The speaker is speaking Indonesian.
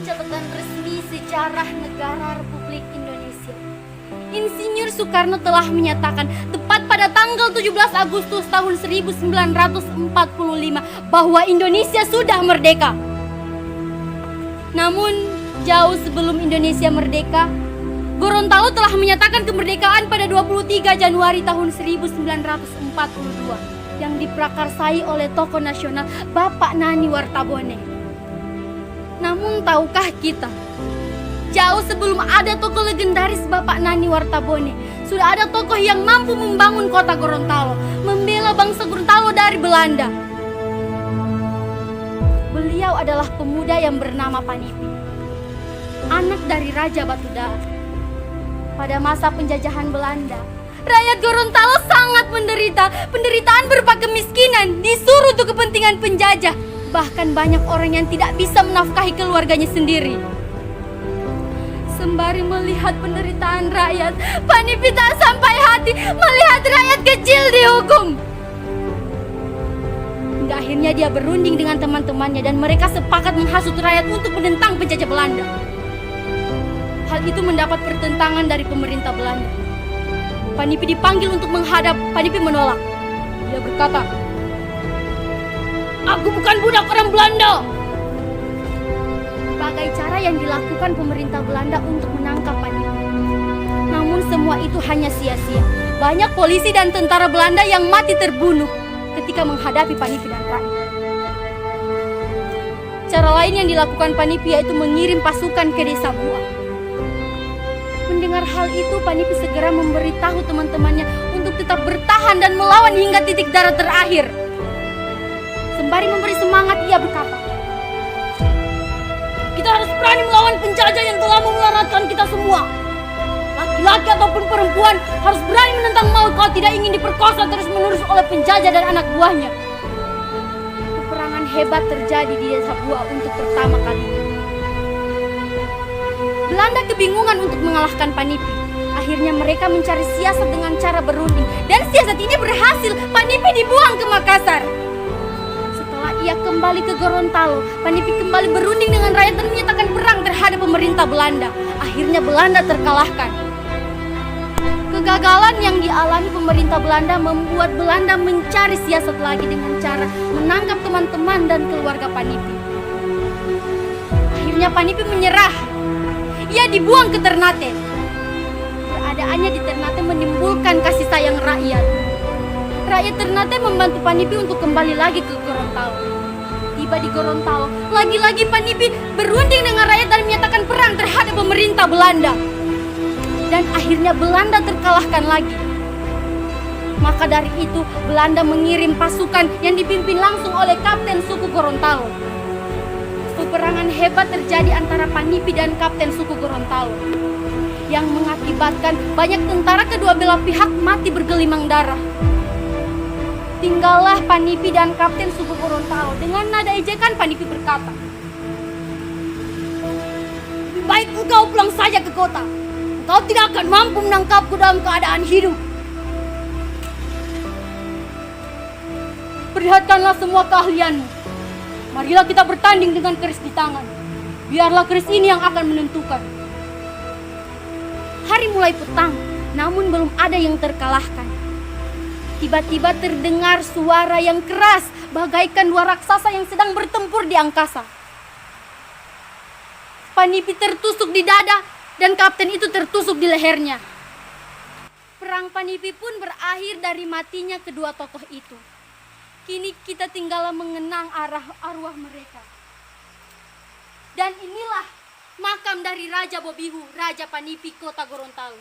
catatan resmi sejarah negara Republik Indonesia. Insinyur Soekarno telah menyatakan tepat pada tanggal 17 Agustus tahun 1945 bahwa Indonesia sudah merdeka. Namun, jauh sebelum Indonesia merdeka, Gorontalo telah menyatakan kemerdekaan pada 23 Januari tahun 1942 yang diprakarsai oleh tokoh nasional Bapak Nani Wartabone. Namun tahukah kita, jauh sebelum ada tokoh legendaris Bapak Nani Wartabone, sudah ada tokoh yang mampu membangun kota Gorontalo, membela bangsa Gorontalo dari Belanda. Beliau adalah pemuda yang bernama Panipi, anak dari Raja Batu Daar. Pada masa penjajahan Belanda, rakyat Gorontalo sangat menderita. Penderitaan berupa kemiskinan, disuruh untuk kepentingan penjajah. Bahkan banyak orang yang tidak bisa menafkahi keluarganya sendiri. Sembari melihat penderitaan rakyat, Panipi tak sampai hati melihat rakyat kecil dihukum. Hingga akhirnya dia berunding dengan teman-temannya dan mereka sepakat menghasut rakyat untuk menentang penjajah Belanda. Hal itu mendapat pertentangan dari pemerintah Belanda. Panipi dipanggil untuk menghadap. Panipi menolak. Dia berkata, "Aku bukan budak orang Belanda." Berbagai cara yang dilakukan pemerintah Belanda untuk menangkap Panipi. Namun semua itu hanya sia-sia. Banyak polisi dan tentara Belanda yang mati terbunuh ketika menghadapi Panipi dan rakyat. Cara lain yang dilakukan Panipi yaitu mengirim pasukan ke desa Buah. Mendengar hal itu, Panipi segera memberitahu teman-temannya untuk tetap bertahan dan melawan hingga titik darah terakhir. Sembari memberi semangat, ia berkata, "Kita harus berani melawan penjajah yang telah memelaratkan kita semua. Laki-laki ataupun perempuan harus berani menentang maut kalau tidak ingin diperkosa terus-menerus oleh penjajah dan anak buahnya." Peperangan hebat terjadi di desa Buah untuk pertama kalinya. Belanda kebingungan untuk mengalahkan Panipi. Akhirnya mereka mencari siasat dengan cara berunding. Dan siasat ini berhasil. Panipi dibuang ke Makassar. Setelah ia kembali ke Gorontalo, Panipi kembali berunding dengan rakyat dan menyatakan perang terhadap pemerintah Belanda. Akhirnya Belanda terkalahkan. Kegagalan yang dialami pemerintah Belanda membuat Belanda mencari siasat lagi dengan cara menangkap teman-teman dan keluarga Panipi. Akhirnya Panipi menyerah. Ia dibuang ke Ternate. Beradaannya di Ternate menimbulkan kasih sayang rakyat. Rakyat Ternate membantu Panipi untuk kembali lagi ke Gorontalo. Tiba di Gorontalo, lagi-lagi Panipi berunding dengan rakyat dan menyatakan perang terhadap pemerintah Belanda. Dan akhirnya Belanda terkalahkan lagi. Maka dari itu, Belanda mengirim pasukan yang dipimpin langsung oleh Kapten suku Gorontalo. Peperangan hebat terjadi antara Panipi dan Kapten suku Gorontalo yang mengakibatkan banyak tentara kedua belah pihak mati bergelimang darah. Tinggallah Panipi dan Kapten suku Gorontalo. Dengan nada ejekan Panipi berkata, "Lebih baik engkau pulang saja ke kota. Engkau tidak akan mampu menangkapku dalam keadaan hidup. Perlihatkanlah semua keahlianmu. Marilah kita bertanding dengan keris di tangan. Biarlah keris ini yang akan menentukan." Hari mulai petang, namun belum ada yang terkalahkan. Tiba-tiba terdengar suara yang keras, bagaikan dua raksasa yang sedang bertempur di angkasa. Panipi tertusuk di dada dan kapten itu tertusuk di lehernya. Perang Panipi pun berakhir dari matinya kedua tokoh itu. Kini kita tinggal mengenang arwah mereka. Dan inilah makam dari Raja Bobihu, Raja Panipi Kota Gorontalo.